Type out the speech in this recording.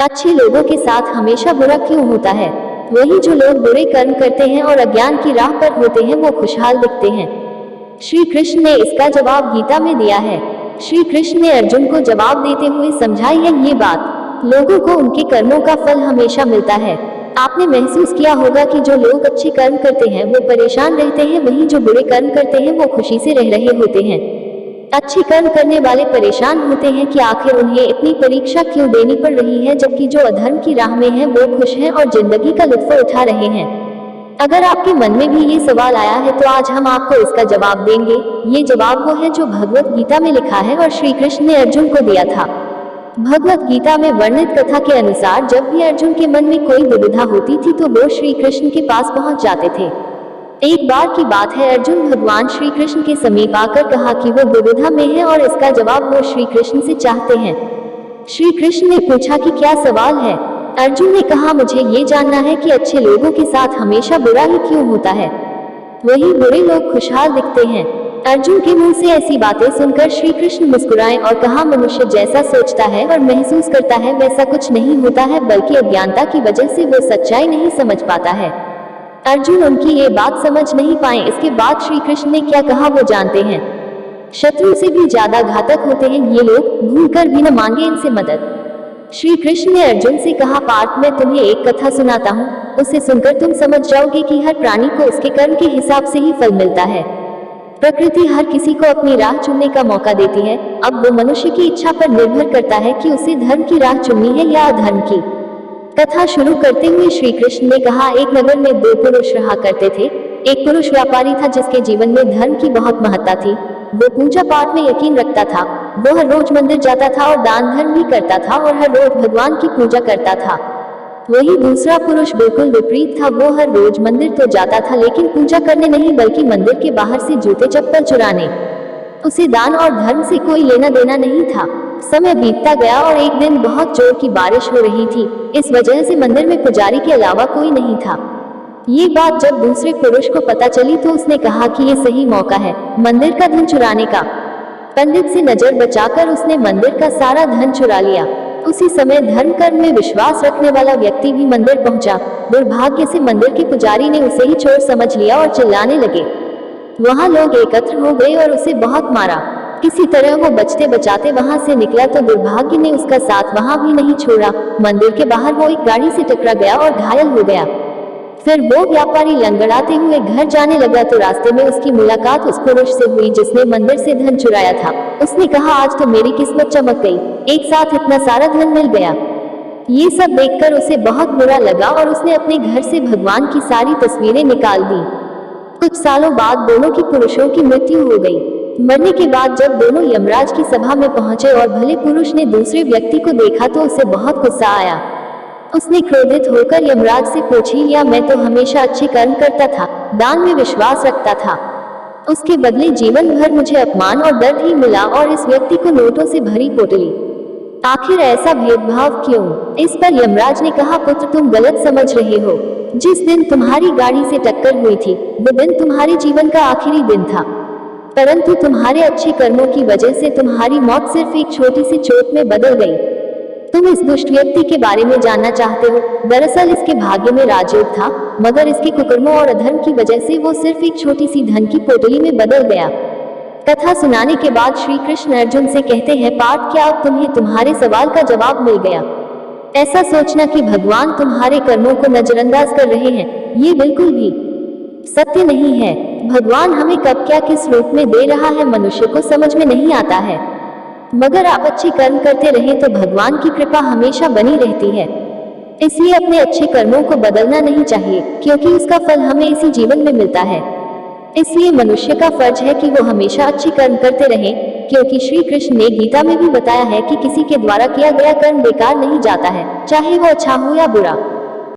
अच्छे लोगों के साथ हमेशा बुरा क्यों होता है? वही जो लोग बुरे कर्म करते हैं और अज्ञान की राह पर होते हैं वो खुशहाल दिखते हैं। श्री कृष्ण ने इसका जवाब गीता में दिया है। श्री कृष्ण ने अर्जुन को जवाब देते हुए समझाई है ये बात। लोगों को उनके कर्मों का फल हमेशा मिलता है। आपने महसूस किया होगा कि जो लोग अच्छे कर्म करते हैं वो परेशान रहते हैं, वहीं जो बुरे कर्म करते हैं वो खुशी से रह रहे होते हैं। अच्छे कर्म करने वाले परेशान होते हैं कि आखिर उन्हें इतनी परीक्षा क्यों देनी पड़ रही है, जबकि जो अधर्म की राह में हैं वो खुश हैं और जिंदगी का लुत्फ उठा रहे हैं। अगर आपके मन में भी ये सवाल आया है तो आज हम आपको इसका जवाब देंगे। ये जवाब वो है जो भगवत गीता में लिखा है और श्री कृष्ण ने अर्जुन को दिया था। भगवत गीता में वर्णित कथा के अनुसार जब भी अर्जुन के मन में कोई दुविधा होती थी तो वो श्री कृष्ण के पास पहुंच जाते थे। एक बार की बात है, अर्जुन भगवान श्री कृष्ण के समीप आकर कहा कि वो दुविधा में है और इसका जवाब वो श्री कृष्ण से चाहते हैं। श्री कृष्ण ने पूछा कि क्या सवाल है? अर्जुन ने कहा, मुझे ये जानना है कि अच्छे लोगों के साथ हमेशा बुरा ही क्यों होता है, वही बुरे लोग खुशहाल दिखते हैं। अर्जुन के मुंह से ऐसी बातें सुनकर श्री कृष्ण मुस्कुराए और कहा, मनुष्य जैसा सोचता है और महसूस करता है वैसा कुछ नहीं होता है, बल्कि अज्ञानता की वजह से वो सच्चाई नहीं समझ पाता है। अर्जुन उनकी ये बात समझ नहीं पाए। इसके बाद श्री कृष्ण ने क्या कहा वो जानते हैं। शत्रु से भी ज्यादा घातक होते हैं ये लोग, भूलकर भी न मांगे इनसे मदद। श्री कृष्ण ने अर्जुन से कहा, पार्थ मैं तुम्हें एक कथा सुनाता हूँ, उसे सुनकर तुम समझ जाओगे कि हर प्राणी को उसके कर्म के हिसाब से ही फल मिलता है। प्रकृति हर किसी को अपनी राह चुनने का मौका देती है। अब वो मनुष्य की इच्छा पर निर्भर करता है कि उसे धर्म की राह चुननी है या अधर्म की। कथा शुरू करते हुए श्री कृष्ण ने कहा, एक नगर में दो पुरुष रहा करते थे। एक पुरुष व्यापारी था जिसके जीवन में धर्म की बहुत महत्ता थी। वो पूजा पाठ में यकीन रखता था। वो हर रोज मंदिर जाता था और दान धर्म भी करता था और हर रोज भगवान की पूजा करता था। वही दूसरा पुरुष बिल्कुल विपरीत था। वो हर रोज मंदिर तो जाता था लेकिन पूजा करने नहीं, बल्कि मंदिर के बाहर से जूते चप्पल चुराने। उसे दान और धर्म से कोई लेना देना नहीं था। समय बीतता गया और एक दिन बहुत जोर की बारिश हो रही थी। इस वजह से मंदिर में पुजारी के अलावा कोई नहीं था। ये बात जब दूसरे पुरुष को पता चली तो उसने कहा कि ये सही मौका है मंदिर का धन चुराने का। पंडित से नजर बचाकर उसने मंदिर का सारा धन चुरा लिया। उसी समय धर्म कर्म में विश्वास रखने वाला व्यक्ति भी मंदिर पहुंचा। दुर्भाग्य से मंदिर के पुजारी ने उसे ही चोर समझ लिया और चिल्लाने लगे। वहां लोग एकत्र हो गए और उसे बहुत मारा। किसी तरह वो बचते बचाते वहां से निकला तो दुर्भाग्य ने उसका साथ वहां भी नहीं छोड़ा। मंदिर के बाहर वो एक गाड़ी से टकरा गया और घायल हो गया। फिर वो व्यापारी लंगड़ाते हुए घर जाने लगा तो रास्ते में उसकी मुलाकात उस पुरुष से हुई जिसने मंदिर से धन चुराया था। उसने कहा, आज तो मेरी किस्मत चमक गई, एक साथ इतना सारा धन मिल गया। ये सब देखकर उसे बहुत बुरा लगा और उसने अपने घर से भगवान की सारी तस्वीरें निकाल दी। कुछ सालों बाद दोनों की पुरुषों की मृत्यु हो गई। मरने के बाद जब दोनों यमराज की सभा में पहुंचे और भले पुरुष ने दूसरे व्यक्ति को देखा तो उसे बहुत गुस्सा आया। उसने क्रोधित होकर यमराज से पूछी, या मैं तो हमेशा अच्छे कर्म करता था, दान में विश्वास रखता था, उसके बदले जीवन भर मुझे अपमान और दर्द ही मिला और इस व्यक्ति को नोटों से भरी पोटली। आखिर ऐसा भेदभाव क्यों? इस पर यमराज ने कहा, पुत्र तुम गलत समझ रहे हो। जिस दिन तुम्हारी गाड़ी से टक्कर हुई थी वो दिन तुम्हारे जीवन का आखिरी दिन था, परंतु तुम्हारे अच्छे कर्मों की वजह से तुम्हारी मौत सिर्फ एक छोटी सी चोट में बदल गई। तुम इस दुष्ट व्यक्ति के बारे में जानना चाहते हो? दरअसल इसके भाग्य में राजयोग था, मगर इसके कुकर्मों और अधर्म की वजह से वो सिर्फ एक छोटी सी धन की पोटली में बदल गया। कथा सुनाने के बाद श्री कृष्ण अर्जुन से कहते हैं, पार्थ क्या अब तुम्हें तुम्हारे सवाल का जवाब मिल गया? ऐसा सोचना कि भगवान तुम्हारे कर्मों को नजरअंदाज कर रहे हैं, ये बिल्कुल भी सत्य नहीं है। भगवान हमें कब क्या किस रूप में दे रहा है मनुष्य को समझ में नहीं आता है, मगर आप अच्छे कर्म करते रहें तो भगवान की कृपा हमेशा बनी रहती है। इसलिए अपने अच्छे कर्मों को बदलना नहीं चाहिए, क्योंकि उसका फल हमें इसी जीवन में मिलता है। इसलिए मनुष्य का फर्ज है कि वो हमेशा अच्छे कर्म करते रहें, क्योंकि श्री कृष्ण ने गीता में भी बताया है कि किसी के द्वारा किया गया कर्म बेकार नहीं जाता है, चाहे वो अच्छा हो या बुरा।